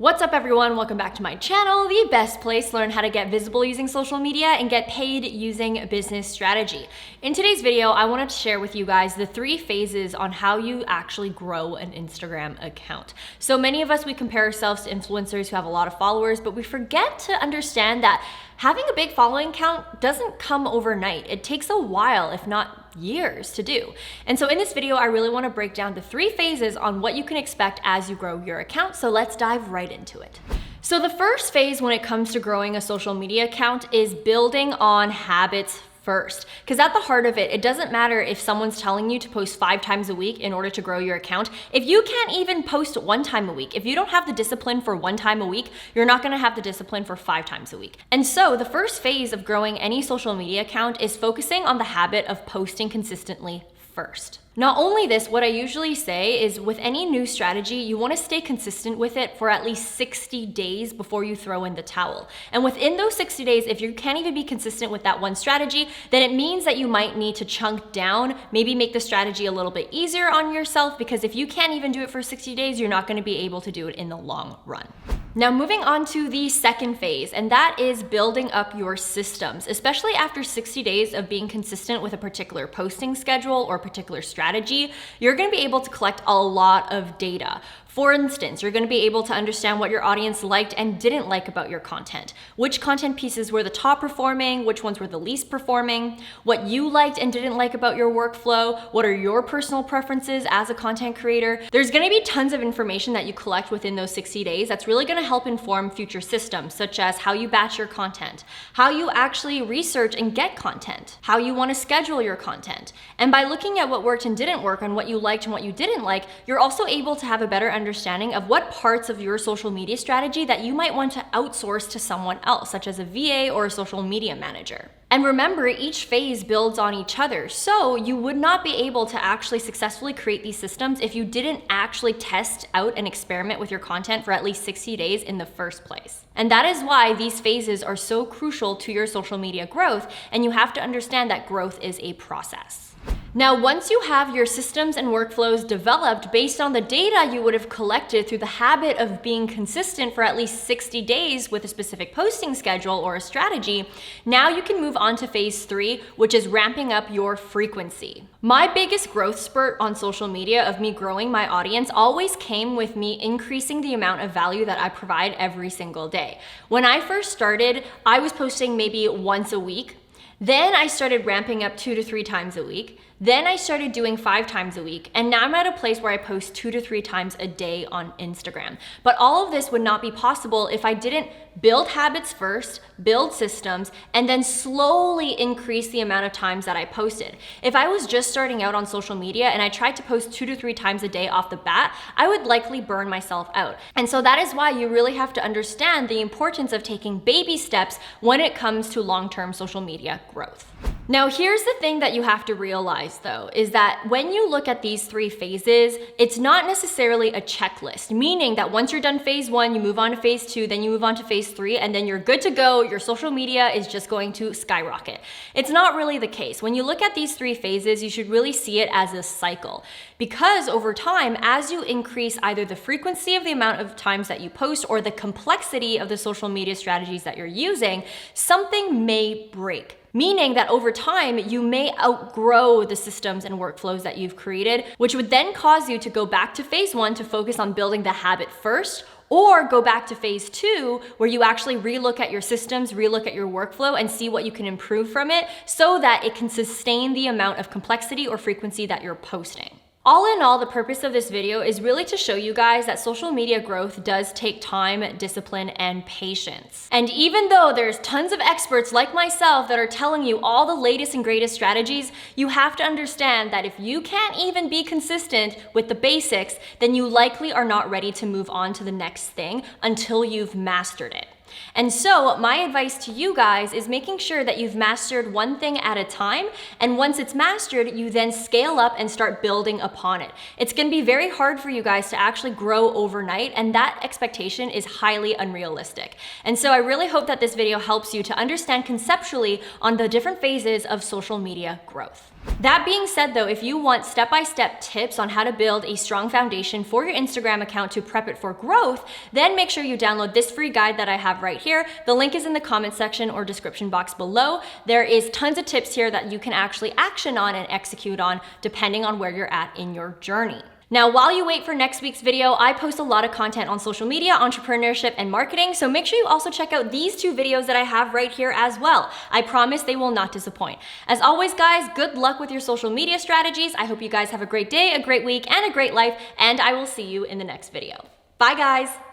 What's up everyone, welcome back to my channel, the best place to learn how to get visible using social media and get paid using business strategy. In today's video, I wanted to share with you guys the 3 phases on how you actually grow an Instagram account. So many of us, we compare ourselves to influencers who have a lot of followers, but we forget to understand that having a big following count doesn't come overnight. It takes a while, if not years, to do. And so in this video, I really want to break down the 3 phases on what you can expect as you grow your account. So let's dive right into it. So the first phase when it comes to growing a social media account is building on habits first. Because at the heart of it, it doesn't matter if someone's telling you to post 5 times a week in order to grow your account. If you can't even post 1 time a week, if you don't have the discipline for 1 time a week, you're not gonna have the discipline for 5 times a week. And so the first phase of growing any social media account is focusing on the habit of posting consistently first. Not only this, what I usually say is with any new strategy, you want to stay consistent with it for at least 60 days before you throw in the towel. And within those 60 days, if you can't even be consistent with that one strategy, then it means that you might need to chunk down, maybe make the strategy a little bit easier on yourself, because if you can't even do it for 60 days, you're not going to be able to do it in the long run. Now moving on to the second phase, and that is building up your systems, especially after 60 days of being consistent with a particular posting schedule or particular strategy, you're gonna be able to collect a lot of data. For instance, you're gonna be able to understand what your audience liked and didn't like about your content, which content pieces were the top performing, which ones were the least performing, what you liked and didn't like about your workflow, what are your personal preferences as a content creator. There's gonna be tons of information that you collect within those 60 days that's really gonna help inform future systems, such as how you batch your content, how you actually research and get content, how you wanna schedule your content. And by looking at what worked and didn't work and what you liked and what you didn't like, you're also able to have a better understanding of what parts of your social media strategy that you might want to outsource to someone else, such as a VA or a social media manager. And remember, each phase builds on each other. So you would not be able to actually successfully create these systems if you didn't actually test out and experiment with your content for at least 60 days in the first place. And that is why these phases are so crucial to your social media growth. And you have to understand that growth is a process. Now, once you have your systems and workflows developed based on the data you would have collected through the habit of being consistent for at least 60 days with a specific posting schedule or a strategy, now you can move on to phase 3, which is ramping up your frequency. My biggest growth spurt on social media of me growing my audience always came with me increasing the amount of value that I provide every single day. When I first started, I was posting maybe once a week. Then I started ramping up 2 to 3 times a week. Then I started doing 5 times a week. And now I'm at a place where I post 2 to 3 times a day on Instagram. But all of this would not be possible if I didn't build habits first, build systems, and then slowly increase the amount of times that I posted. If I was just starting out on social media and I tried to post 2 to 3 times a day off the bat, I would likely burn myself out. And so that is why you really have to understand the importance of taking baby steps when it comes to long-term social media growth. Now, here's the thing that you have to realize though, is that when you look at these 3 phases, it's not necessarily a checklist, meaning that once you're done phase 1, you move on to phase 2, then you move on to phase 3, and then you're good to go. Your social media is just going to skyrocket. It's not really the case. When you look at these 3 phases, you should really see it as a cycle, because over time, as you increase either the frequency of the amount of times that you post or the complexity of the social media strategies that you're using, something may break. Meaning that over time, you may outgrow the systems and workflows that you've created, which would then cause you to go back to phase 1 to focus on building the habit first, or go back to phase 2 where you actually relook at your systems, relook at your workflow, and see what you can improve from it so that it can sustain the amount of complexity or frequency that you're posting. All in all, the purpose of this video is really to show you guys that social media growth does take time, discipline, and patience. And even though there's tons of experts like myself that are telling you all the latest and greatest strategies, you have to understand that if you can't even be consistent with the basics, then you likely are not ready to move on to the next thing until you've mastered it. And so my advice to you guys is making sure that you've mastered one thing at a time. And once it's mastered, you then scale up and start building upon it. It's gonna be very hard for you guys to actually grow overnight, and that expectation is highly unrealistic. And so I really hope that this video helps you to understand conceptually on the different phases of social media growth. That being said though, if you want step-by-step tips on how to build a strong foundation for your Instagram account to prep it for growth, then make sure you download this free guide that I have right here. The link is in the comment section or description box below. There is tons of tips here that you can actually action on and execute on depending on where you're at in your journey. Now, while you wait for next week's video, I post a lot of content on social media, entrepreneurship, and marketing, so make sure you also check out these 2 videos that I have right here as well. I promise they will not disappoint. As always, guys, good luck with your social media strategies. I hope you guys have a great day, a great week, and a great life, and I will see you in the next video. Bye, guys.